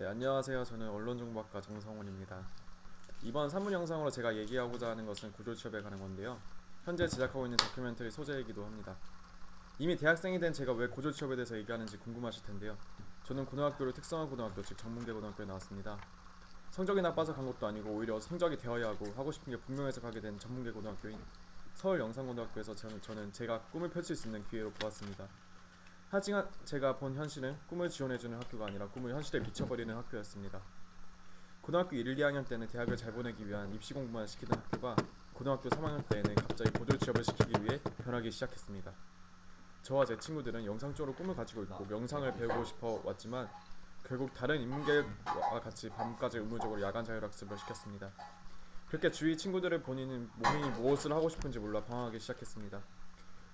네, 안녕하세요. 저는 언론정보학과 정성훈입니다. 이번 산문 영상으로 제가 얘기하고자 하는 것은 구조 취업에 관한 건데요. 현재 제작하고 있는 다큐멘터리 소재이기도 합니다. 이미 대학생이 된 제가 왜 구조 취업에 대해서 얘기하는지 궁금하실 텐데요. 저는 고등학교를 특성화 고등학교, 즉 전문계 고등학교에 나왔습니다. 성적이 나빠서 간 것도 아니고 오히려 성적이 되어야 하고 하고 싶은 게 분명해서 가게 된 전문계 고등학교인 서울 영산고등학교에서 저는 제가 꿈을 펼칠 수 있는 기회로 보았습니다. 하지만 제가 본 현실은 꿈을 지원해주는 학교가 아니라 꿈을 현실에 비춰버리는 학교였습니다. 고등학교 1, 2학년 때는 대학을 잘 보내기 위한 입시 공부만 시키던 학교가 고등학교 3학년 때에는 갑자기 고졸 취업을 시키기 위해 변하기 시작했습니다. 저와 제 친구들은 영상 쪽으로 꿈을 가지고 있고 명상을 배우고 싶어 왔지만 결국 다른 인문계와 같이 밤까지 의무적으로 야간 자율학습을 시켰습니다. 그렇게 주위 친구들을 본인이 무엇을 하고 싶은지 몰라 방황하기 시작했습니다.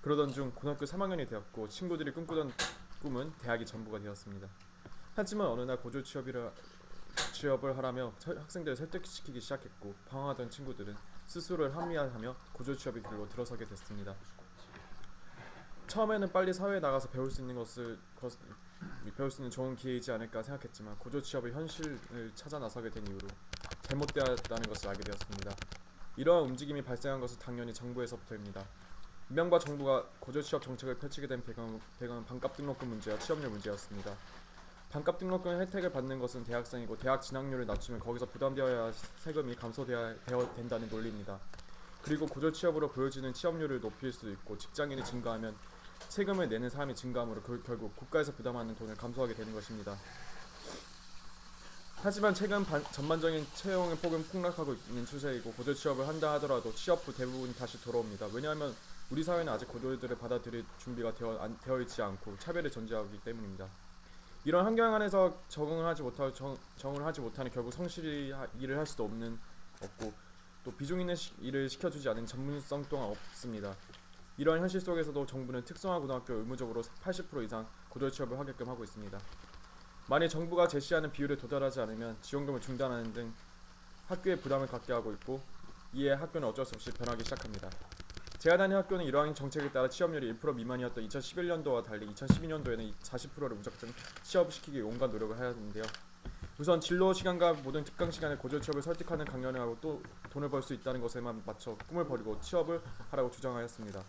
그러던 중 고등학교 3학년이 되었고 친구들이 꿈꾸던 꿈은 대학이 전부가 되었습니다. 하지만 어느 날 고졸 취업을 하라며 학생들을 설득시키기 시작했고 방황하던 친구들은 스스로를 합리화하며 고졸 취업의 길로 들어서게 됐습니다. 처음에는 빨리 사회에 나가서 배울 수 있는 좋은 기회이지 않을까 생각했지만 고졸 취업의 현실을 찾아 나서게 된 이후로 잘못되었다는 것을 알게 되었습니다. 이러한 움직임이 발생한 것은 당연히 정부에서부터입니다. 이명박 정부가 고졸 취업 정책을 펼치게 된 배경은 반값 등록금 문제와 취업률 문제였습니다. 반값 등록금 혜택을 받는 것은 대학생이고 대학 진학률을 낮추면 거기서 부담되어야 할 세금이 감소되어야 된다는 논리입니다. 그리고 고졸 취업으로 보여지는 취업률을 높일 수도 있고 직장인이 증가하면 세금을 내는 사람이 증가하므로 결국 국가에서 부담하는 돈을 감소하게 되는 것입니다. 하지만 최근 전반적인 채용의 폭은 폭락하고 있는 추세이고 고졸 취업을 한다 하더라도 취업 후 대부분이 다시 돌아옵니다. 왜냐하면 우리 사회는 아직 고졸들을 받아들일 준비가 되어 있지 않고 차별을 전제하기 때문입니다. 이런 환경 안에서 적응을 하지 못하는 결국 성실히 일을 할 수도 없고 또 비중 있는 일을 시켜주지 않은 전문성 또한 없습니다. 이러한 현실 속에서도 정부는 특성화 고등학교 의무적으로 80% 이상 고졸 취업을 하게끔 하고 있습니다. 만일 정부가 제시하는 비율에 도달하지 않으면 지원금을 중단하는 등 학교에 부담을 갖게 하고 있고 이에 학교는 어쩔 수 없이 변하기 시작합니다. 제가 다니는 학교는 이러한 정책에 따라 취업률이 1% 미만이었던 2011년도와 달리 2012년도에는 40%를 무작정 취업시키기 위해 온갖 노력을 해야 하는데요. 우선 진로 시간과 모든 특강 시간에 고졸 취업을 설득하는 강연을 하고 또 돈을 벌 수 있다는 것에만 맞춰 꿈을 버리고 취업을 하라고 주장하였습니다.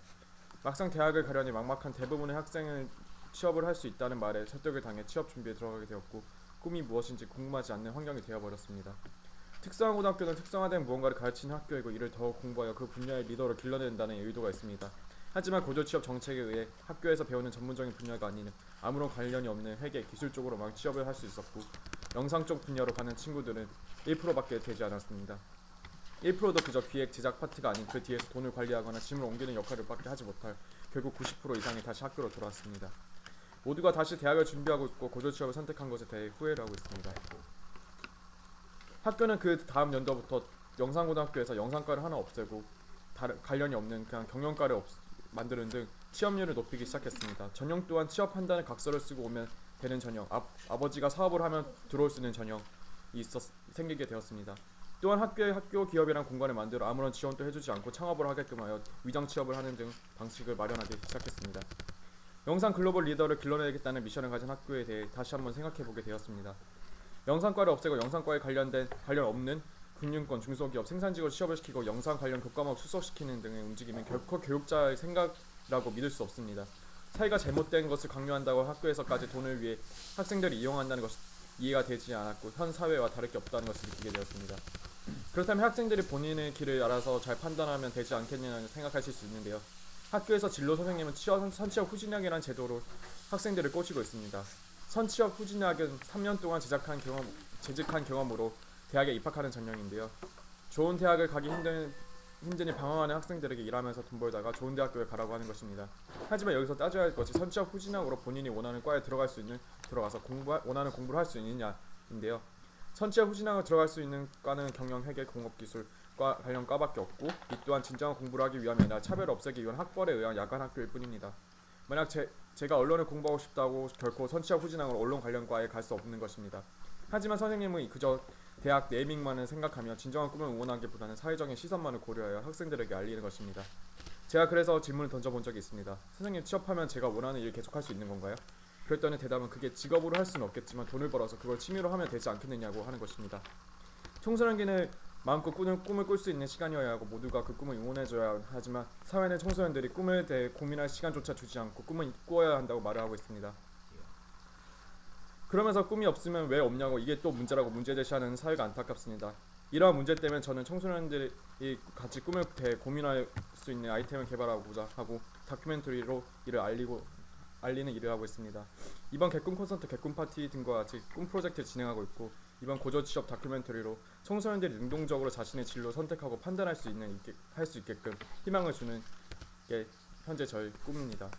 막상 대학을 가려니 막막한 대부분의 학생은 취업을 할 수 있다는 말에 설득을 당해 취업 준비에 들어가게 되었고 꿈이 무엇인지 궁금하지 않는 환경이 되어버렸습니다. 특성화 고등학교는 특성화된 무언가를 가르치는 학교이고 이를 더욱 공부하여 그 분야의 리더를 길러낸다는 의도가 있습니다. 하지만 고졸 취업 정책에 의해 학교에서 배우는 전문적인 분야가 아닌 아무런 관련이 없는 회계, 기술 쪽으로만 취업을 할 수 있었고 영상 쪽 분야로 가는 친구들은 1%밖에 되지 않았습니다. 1%도 그저 기획, 제작 파트가 아닌 그 뒤에서 돈을 관리하거나 짐을 옮기는 역할을 밖에 하지 못할 결국 90% 이상이 다시 학교로 돌아왔습니다. 모두가 다시 대학을 준비하고 있고 고졸 취업을 선택한 것에 대해 후회를 하고 있습니다. 학교는 그 다음 연도부터 영상고등학교에서 영상과를 하나 없애고 관련이 없는 그냥 경영과를 만드는 등 취업률을 높이기 시작했습니다. 전형 또한 취업 판단의 각서를 쓰고 오면 되는 전형, 아버지가 사업을 하면 들어올 수 있는 전형이 생기게 되었습니다. 또한 학교 기업이란 공간을 만들어 아무런 지원도 해주지 않고 창업을 하게끔 하여 위장 취업을 하는 등 방식을 마련하기 시작했습니다. 영상 글로벌 리더를 길러내겠다는 미션을 가진 학교에 대해 다시 한번 생각해보게 되었습니다. 영상과를 없애고 영상과에 관련 없는 금융권, 중소기업, 생산직으로 취업을 시키고 영상 관련 교과목 수석시키는 등의 움직임은 결코 교육자의 생각이라고 믿을 수 없습니다. 사회가 잘못된 것을 강요한다고 학교에서까지 돈을 위해 학생들이 이용한다는 것이 이해가 되지 않았고 현 사회와 다를 게 없다는 것을 느끼게 되었습니다. 그렇다면 학생들이 본인의 길을 알아서 잘 판단하면 되지 않겠느냐고 생각하실 수 있는데요. 학교에서 진로 선생님은 선취업 후진학이라는 제도로 학생들을 꼬시고 있습니다. 선취업 후진학은 3년 동안 재직한 경험으로 대학에 입학하는 전형인데요. 좋은 대학을 가기 힘드니 방황하는 학생들에게 일하면서 돈 벌다가 좋은 대학교에 가라고 하는 것입니다. 하지만 여기서 따져야 할 것이 선취업 후진학으로 본인이 원하는 과에 들어가서 원하는 공부를 할 수 있느냐인데요. 선취업 후진학을 들어갈 수 있는 과는 경영, 회계, 공업기술과 관련 과밖에 없고 이 또한 진정한 공부를 하기 위함이 아니라 차별을 없애기 위한 학벌에 의한 야간 학교일 뿐입니다. 만약 제가 언론을 공부하고 싶다고 결코 선취업 후진학으로 언론 관련 과에 갈 수 없는 것입니다. 하지만 선생님은 그저 대학 네이밍만을 생각하며 진정한 꿈을 응원하기보다는 사회적인 시선만을 고려하여 학생들에게 알리는 것입니다. 제가 그래서 질문을 던져본 적이 있습니다. 선생님, 취업하면 제가 원하는 일 계속할 수 있는 건가요? 그랬더니 대답은 그게 직업으로 할 수는 없겠지만 돈을 벌어서 그걸 취미로 하면 되지 않겠느냐고 하는 것입니다. 청소년기는 마음껏 꿈을 꿀 수 있는 시간이어야 하고 모두가 그 꿈을 응원해줘야 하지만 사회는 청소년들이 꿈에 대해 고민할 시간조차 주지 않고 꿈은 꾸어야 한다고 말을 하고 있습니다. 그러면서 꿈이 없으면 왜 없냐고 이게 또 문제라고 문제 제시하는 사회가 안타깝습니다. 이러한 문제 때문에 저는 청소년들이 같이 꿈을 대해 고민할 수 있는 아이템을 개발하고자 하고 다큐멘터리로 이를 알리는 일을 하고 있습니다. 이번 개꿈 콘서트, 개꿈 파티 등과 같이 꿈 프로젝트를 진행하고 있고 이번 고저 취업 다큐멘터리로 청소년들이 능동적으로 자신의 진로 선택하고 판단할 수 있게끔 희망을 주는 게 현재 저희 꿈입니다.